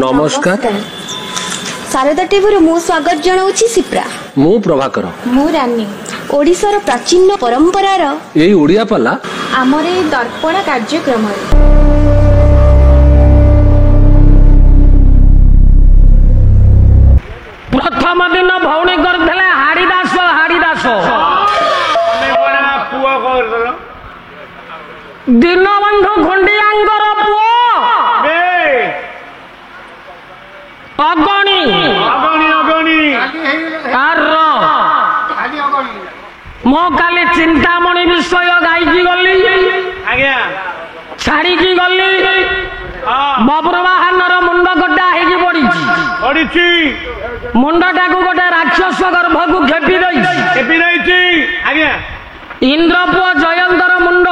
नमस्कार शारदा टीवी मु स्वागत जनाऊँ सिप्रा मु प्रभाकर मु रानी ओडिशार प्राचीन परंपरार यही ओडिया पाला आमर ए दर्पण कार्यक्रम प्रथम दिन भौणी करथिले हाड़ीदास दीनबंधु खंडियांगर पुओ अगणी मो काली चिंतामणि विषय गायकी गली छाड़ी गली बब्रवाहन मुंड गड्डा पड़ी मुंडटा को गोटे राक्षस गर्भ को खेपी इंद्र पुओ जयंतर मुंड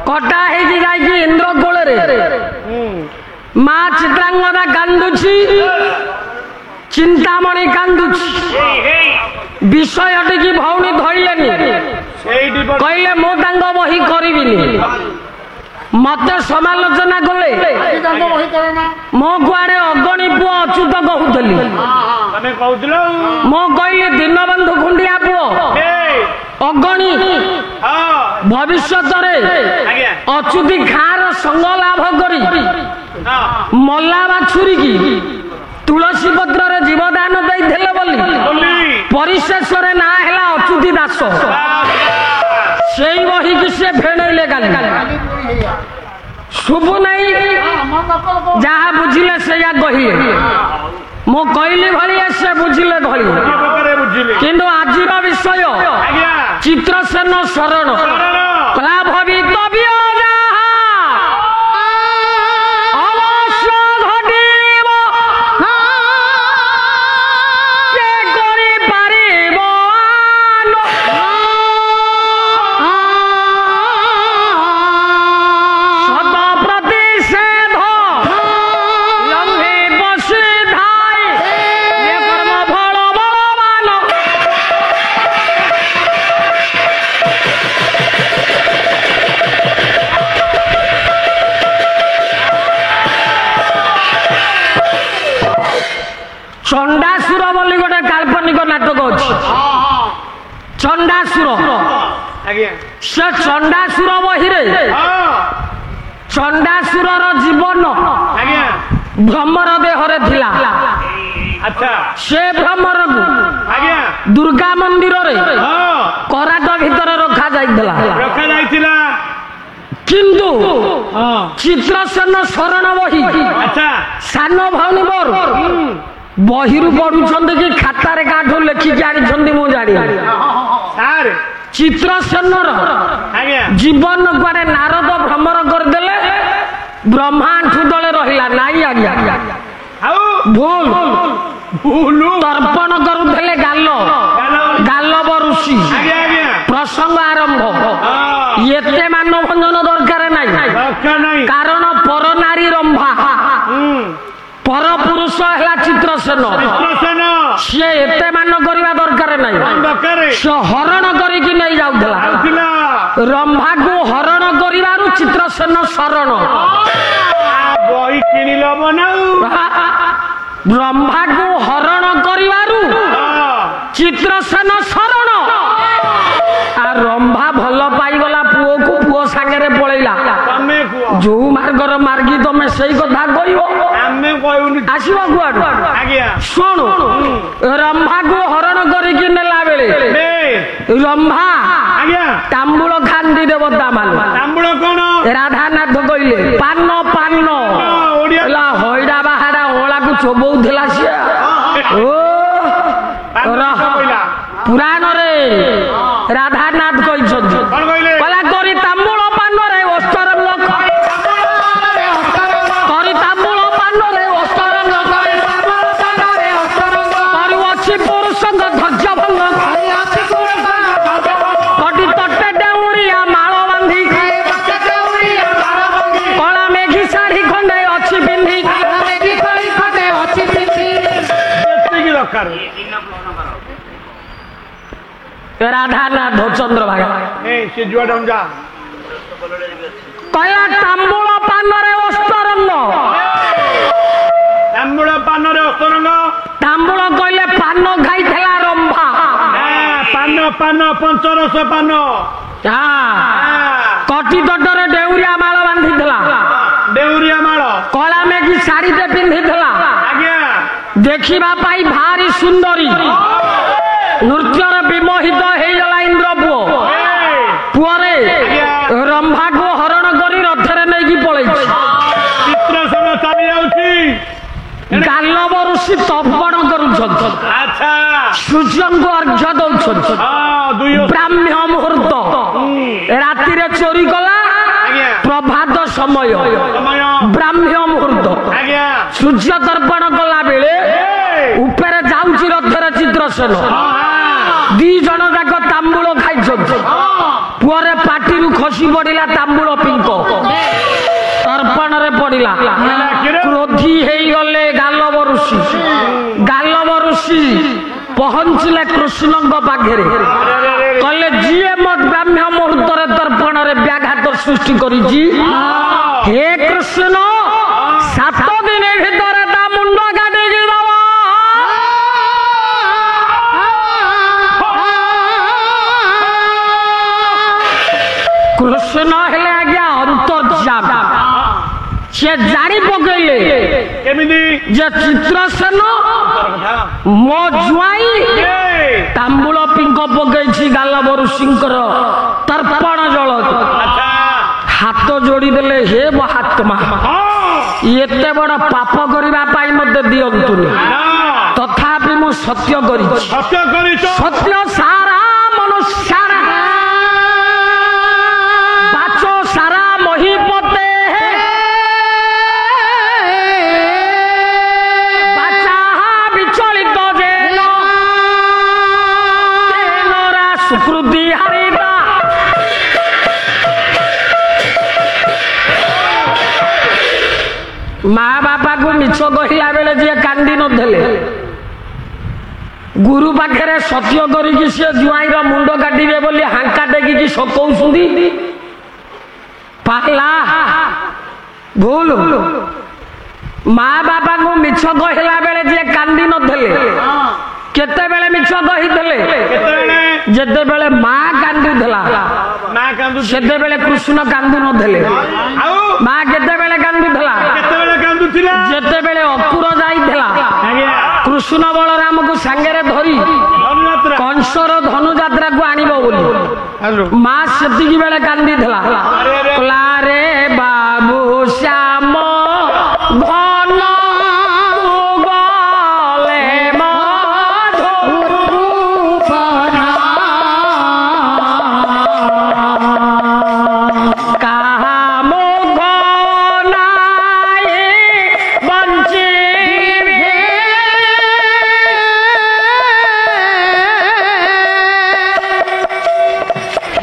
कटा है इंद्र कोल माँ चित्रांगदा कांदुची चिंतामणि कांदुची विषय टी भौणी धरले कहले मु बही करी मत समालोचना कले मो कुआड़े अगणी पुओ अच्युत कहूली मो कहली दीनबंधु खुंडिया पुओ अगणी भविष्य अच्युति खार संग लाभ करी मल्ला बाछुरी की तुलसी पत्र जीवदान देइथिले बोली परिशेष ना है अच्युति दास से बही की से फेणैले गाली शुभु नहीं जहाँ बुझिले से कहले मो कहली भाई से बुझिले धरी किंतु आज विषय चित्रसेन शरण कला भवितव्य चंडासुर बोली गोटे काल्पनिक नाटक अच्छी चंडासुर से चंडासुर बही चंडासुर जीवन भ्रमर देहरे थिला से भ्रमर को दुर्गा मंदिर कराट भितर रखा जाइथिला किंतु चित्रसेन शरण बही सान भौणी मोर बहिरू पढ़ुंट कि खातार काठू लिखिकी आनी मु जानी चित्रसेन जीवन कुआडे नारद भ्रमर करदेले ब्रह्मांठू तले रहिला नाई आज्ञा भूल तर्पण करुले गालव ऋषि प्रसंग आरंभ एते मानव भंजन दरकार नहीं कारण पर नारी रंभा पर पुरुष है चित्रसेन सी एते मान करवा दरकार नहीं से हरण करिकी नहीं जाउथला रंभा को हरण करिवारु चित्रसेन शरण बही किनिलो बनाउ रंभा को हरण करिवारु चित्रसेन शरण आ रंभा भल पाईगला पुओ को पुओ सांगे पलैला जो मार्गर मार्गी तमें से कथा कह आसब कुआड़ शुण रंभा को हरण करके नेला बेले रंभा तांबूल खांदी देवता मान राधानाथ कहले पान पान हईडा बाहारा ओला को चोबौला सी पुराण रे राधानाथ कहला करी तांबूल पान रे अष्टरंग करी तांबूल पान रे अष्टरंग करी अच्छी पुरुषंग धैर्य भंग कटी तटे डेउड़िया माल बांधी कला मेघी शाढ़ी खंडे अच्छी पिंधी राधानाथ चंद्र भागा कहला तांबूल पान रे अष्टरंग तांबूल पान रे अस्तरंग तांबूल कहले पान खाइला रंभा पान पान पंचरस पान कटी तटरे डेउरिया माल बांधिला डेउरिया माल कला मेघी शाड़ी ते पिंधिला आज्ञा देखिबा पाई भारी सुंदरी नृत्यर विमोहित हेगला इंद्र पुओ पुअरे रंभा को हरण करी रथरे नहीं पड़े चित्रसेन चली जाउची गालव ऋषि तर्पण करुछन अच्छा सूर्य को अर्घ्य दउछन ब्राह्म्य मुहूर्त राति रे चोरी कला प्रभात समय ब्राह्म्य मुहूर्त सूर्य तर्पण कला बेले ऊपर जाउची रथरे चित्रसेन दी जन जाक तांबूल खाइछन पुअरे पाटी रु खसी पड़िला तांबूल पिंक तर्पण रे पड़िला क्रोधी हेई गले गालव ऋषि पहुंचले कृष्ण पाखे कहले जीए मत ब्राह्म्य मुहूर्त तर्पण रे व्याघात सृष्टि करिछि हे कृष्ण 7 दिन भीतर ता मुंड काटी दवा कृष्ण हेले आज्ञा अंतर्जाम से जानी पकड़े जे चित्रसेन मो जुआई तांबूल पिंक पकई गालव ऋषिंकर तर्पण जल हाथ जोड़ी देले हे महात्मा एते बड़ पाप करने मत दिंतुनि तथापि मु सत्य सत्य सारा मनुष्य बाचो सारा महीपते बाचा विचलित जेनरा सुकृति हरिता माँ बापा को मिछ कहला बेले जी कांदी नदेले गुरु पाखे सत्य करिकी से जुआईर मुंड काटिबे बोली हांका टेकिकी सकौछुंदी पाला भूल माँ बापा को मिछ कहला बेले जी कांदी नदेले केते बेले मिछ कहिदेले जेते बेले माँ कांदुथला सेते बेले कृष्ण कांदु नदेले माँ केते बेले कांदुथला जेते बेले अकुर जाइथला कृष्ण बलराम को सांगरे धरी कंसर धनुयात्रा को आनिबो बोली माँ सेतिकी बेले कांदीथला कहला रे बाबू श्याम घन गले मधुरूपना कहा मुख नाई बंचिबे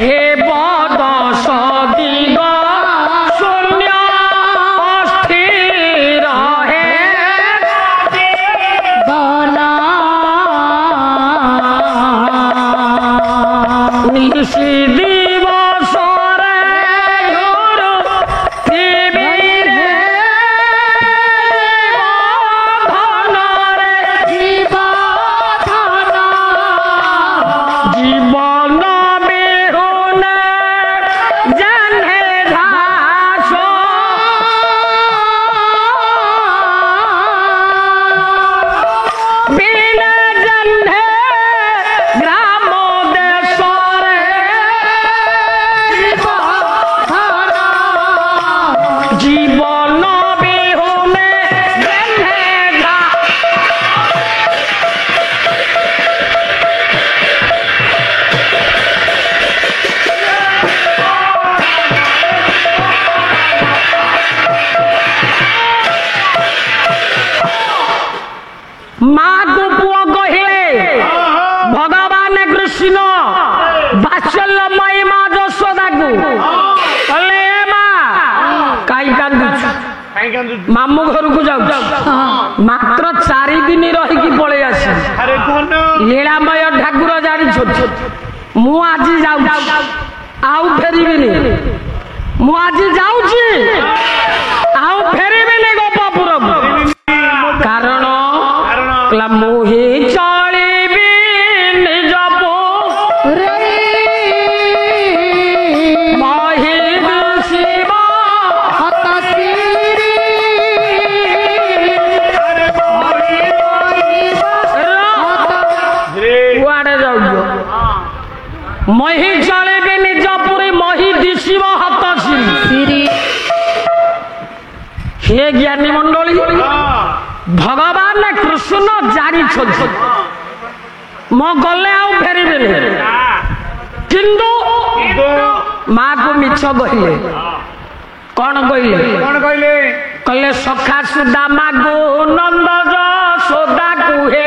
हे बद सदिग शून्य अस्थिर हे बला निशि दिवस रे गुरु त्रिविधे धन रे जीवन बिहुन जाने घास बिना जन्हे ग्राम देश रे जीवन बिहुन जाने घास माँ को पुओ कहले भगवान कृष्ण बात्सल्यमयी माँ यशोदा को कहले माँ कहीं कांदुछु मामू घर को जाऊ मात्र 4 दिन रही पड़े आस लीलामय ठाकुर जानी मु आज जाऊ आउ फेरबिनी मु आज जाऊची आउ फेरबिनी गोपापुर कार କୁଆଡେ ଯାଉଛ ମହି ଚଳିବି ନିଜ ପୁରୀ ମହି ଦିଶିବ ହାତ ସିରି हे ज्ञानी मंडली भगवान कृष्ण जानी मो गले आउ फेरबे किंतु माँ को मिछ कहले कौन कहले कहले सखा सुदामा गो नंद सोदा कुहे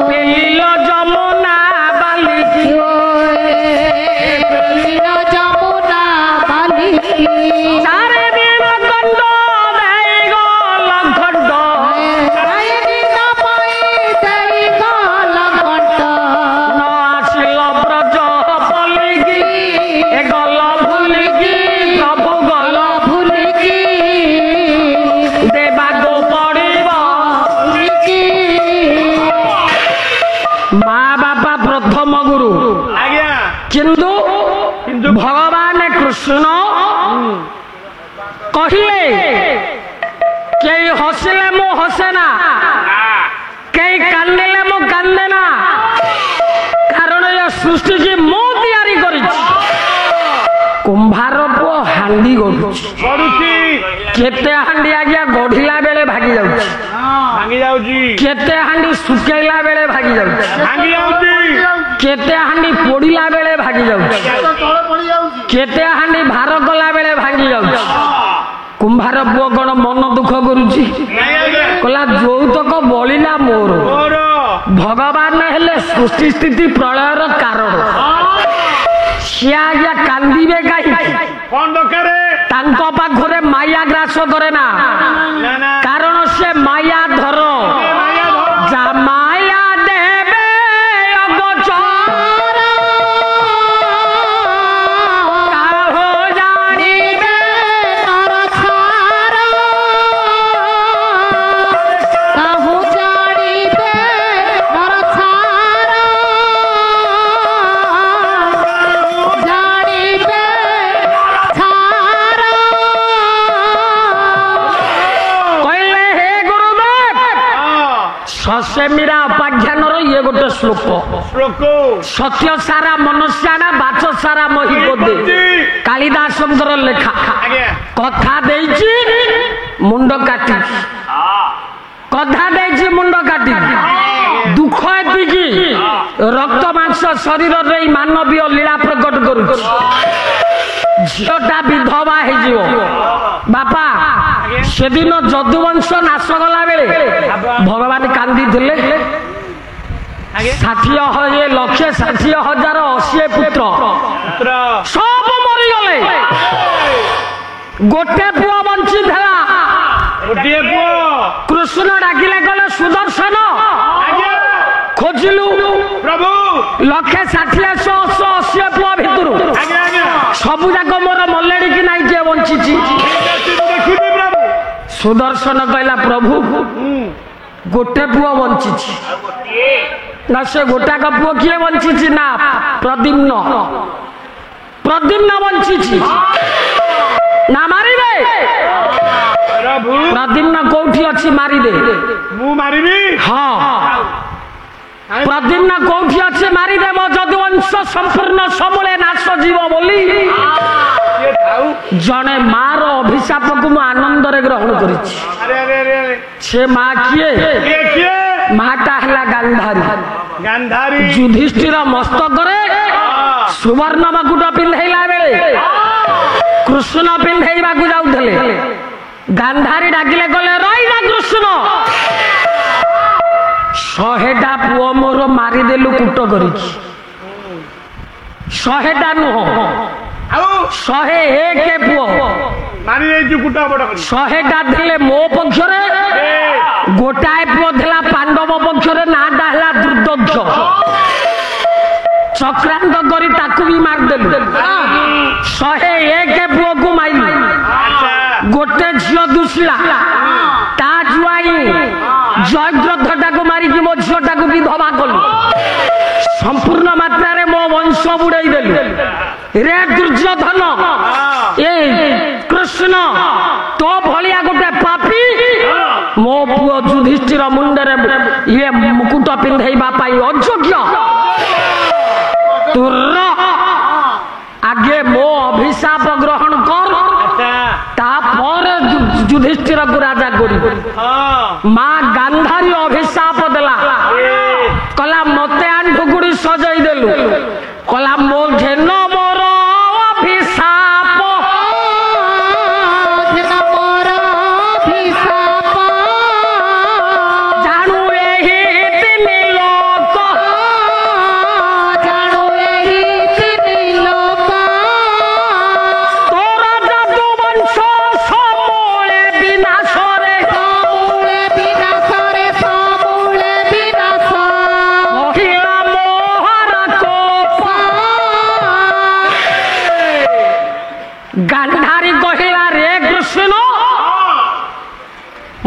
पेलिलो जमुना बालिकी चारे दिन कंड देई गल खंड न आसिल ब्रज पलिकी ए गल भूलिकी प्रभु गल देवाको पड़िब माँ बापा प्रथम गुरु किंतु भगवान कृष्ण कहले कई हसिले मु हसेना कई कांदिले मु कांदेना कारण ये सृष्टि की मु तैयारी करिछि कुंभार पुओ हांडी गडुछि केते हांडी आज्ञा गढिला बेले भागी जाउछि केते हांडी सुकेला बेले भागी जाउछि केते हांडी पोड़िला बेले भागी जाउछि केते हांडी भार कला बेले भांगी जाउछि कुंभार पुओ कौन मन दुख करुछि कहला जौतक बलिला मोर भगवान हेले सृष्टि स्थिति प्रलयर कारण सिया आज्ञा कांदिबे काई तांको पाखरे माया ग्रास करे ना कारण से माया धर जा माया देबे अगोचर काहो जानिबे कहले हे गुरुदेव ससे मीरा उपाख्यान ये गोटे श्लोक सत्य सारा मनुष्याना बाच सारा मही बोधे कालिदास लेखा कथा देइछि मुंड काटी कथा देइछि मुंड काटी दुख एतिकी रक्त मांस शरीर रे मानवीय लीला प्रकट करुछि झीटा विधवा हो बापा सेदिन जदुवंश नाश गला बेले भगवान कांदी थिले 60,60,000 पुत्र सब मरी गले गोटे पुओ बंची था कृष्ण डाकिले गले सुदर्शन खोजिलु प्रभु 1,60,000 पुओ भितर सबु जाक मोर मलेड़ी कि नाई किए बंची सुदर्शन कहला प्रभु गोटे पुओ बंची ना से गोटाक पुओ किए बंची ना प्रद्युम्न बंची ना मारिबे प्रद्युम्न कोठी अछि मारिदे मु मारिबी हां प्रद्युम्न कोठी अछि मारिदे मो जदुवंश संपूर्ण समूले नाश जीव बोली जने मार अभिशाप को मु आनंद रे ग्रहण करिछि से मां किए माटा हला गांधारी युधिष्ठिर मस्तक रे सुवर्ण मकुट पिंधैला बेले कृष्ण पिंधैबा को जाउथले गांधारी डाकिले गले रही जा कृष्ण 100टा पुओ मोर मारी देलु कुट करिछि 100टा नुह 101 पुओ मारी देजु कुट बड 100टा थिले मो पक्षरे गोटाए पुओ थिला पांडव पक्षरे नाटा हला दुर्दक्ष चक्रांत करी ताकू भी मार देलु 101 पुओ को माइलु गोटे झियो दुसला ता जुआई जयद्रथटा को मारी कि मो झियोटा को विधवा कलु संपूर्ण मात्रा रे मो वंश बुड़ाई देलु रे दुर्योधन ए कृष्ण तो भलिया गोटे पापी मो पुओ युधिष्ठिर मुंडरे ये मुकुट पिंधेबा पाई अयोग्य तुर्र आगे मो अभिशाप ग्रहण कर तापर युधिष्ठिर को राजा करी माँ गांधारी अभिशाप देला कला मते आंठुकुड़ी सजाई देलु कला मो घेन मोर अभिशाप जानू एही तीन लोक तोरा जादू वंश समूले विनाश रे महिला मोहर कोप गांधारी कहिला रे कृष्ण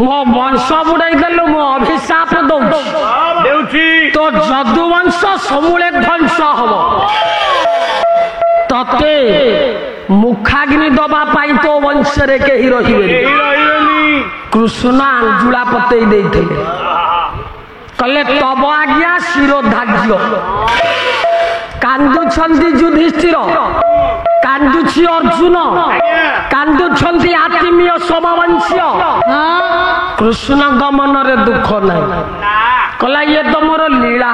मो वंश बुड़ाई देलु मो अभिशाप दौची तो जदुवंश समूले ध्वंस हम तते मुखाग्नि दबा पाई तो वंश रे केही रहिबे कृष्ण अंजुला पतई देइथिले कले तब आज्ञा शिरोधार्य कांदुछंती युधिष्ठिर कांदुछि अर्जुन कांदुछंती आत्मीय समवंश्य कृष्ण मन रे दुख नहीं कला ये तो मोर लीला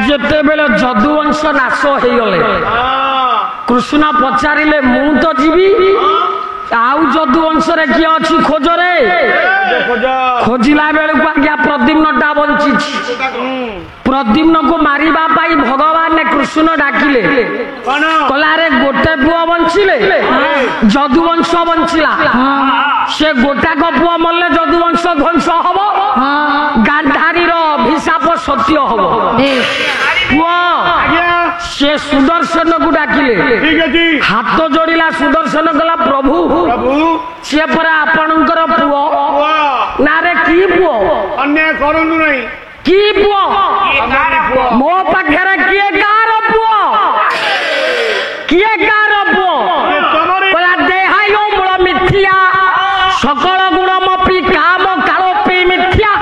जेते बेले जदुवंश नाश हो गले कृष्ण पचारिले मु तो जीवी आउ जदुवंश रे किए अछि खोज रे खोजिला बेले को आज्ञा प्रद्युम्न टा बंची प्रद्युम्न को मारिबा पाई भगवान ने कृष्ण डाकिले कला रे गोटे पुआ बंचिले जदुवंश बंचिला से गोटा को पुआ मल्ले जदुवंश ध्वंस हबो गांधारी रो अभिशाप सत्य हबो पुआ से सुदर्शन को डाकिले हाथ जोड़िला सुदर्शन कला प्रभु से परा आपणकर पुओ ना रे की पुओ अन्याय करनु नहीं की पुओ मो पाखरे किए कार पुओ किए कार पुओ कला देहायो मूल मिथ्या सकल गुणमपि काम कालोपि मिथ्या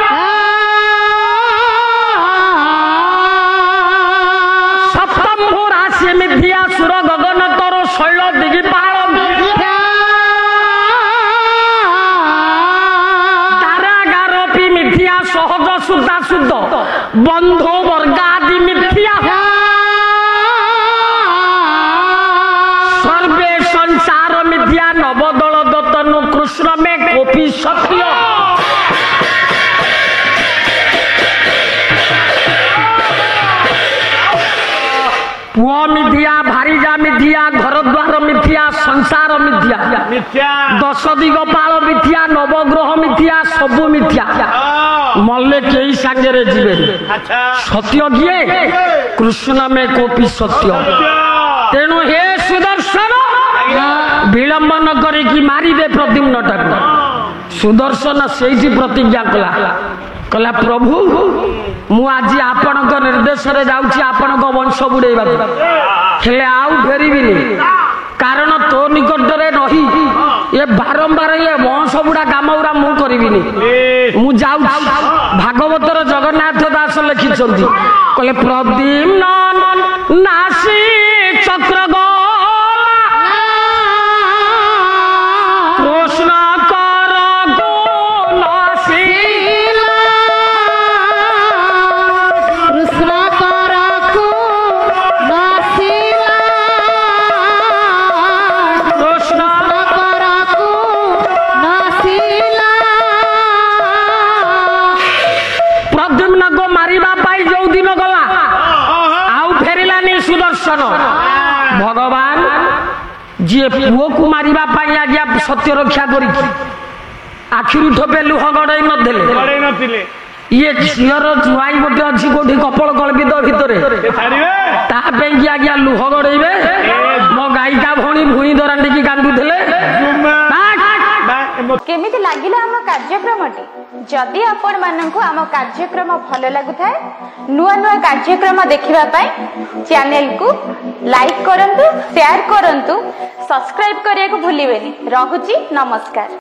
सप्तम्भु राशि मिथ्या सुर गगन तर शैल दिगी पहाड़ मिथ्या तारागारोपि मिथ्या सहज सुधा शुद्ध बंधु वर्गादि मिथ्या सर्वे संसार मिथ्या नवदल दतनु कृष्ण में कोपी सत्य पुआ मिथ्या भारीजा मिथ्या घर द्वार मिथ्या संसार मिथ्या दश दिगपाल मिथ्या नवग्रह मिथ्या सबु मिथ्या मल्ले कई सांगे जीवे सत्य किए कृष्ण में कोपी सत्य तेणु हे सुदर्शन विलंब न करी मारी दे प्रद्युम्न टाक सुदर्शन से प्रतिज्ञा कला कला प्रभु मु आज आपण निर्देश जाऊँगी आपण वंश बुड़ेबा हेले आउ फेरबिनी कारण तो निकट में रही ये बारंबार ये वंश बुड़ा काम गुरा मु करी मु जाऊ भागवतर जगन्नाथ दास लिखिं कहले प्रद्युम्न नासी चक्र कृष्ण कर भगवान जी पुओ को मारिबा पाई आज्ञा सत्य रक्षा करी आखिरी ठोपे लुह गड़ाई नथिले ये झीर जुआई गोटे अच्छी कोठी कपल कल्पित भितर आज्ञा लुह गड़े मो गायिका भौणी भूई दरांडी की कांदुले केमिति लागिला हम कार्यक्रमटी जदि आपण माननकु हम कार्यक्रम भलो लागुथाय नुआ नुआ कार्यक्रम देखिबा पाई चैनल को लाइक करंतु शेयर करंतु सब्सक्राइब करिया को भूलिबेनी रहुची नमस्कार।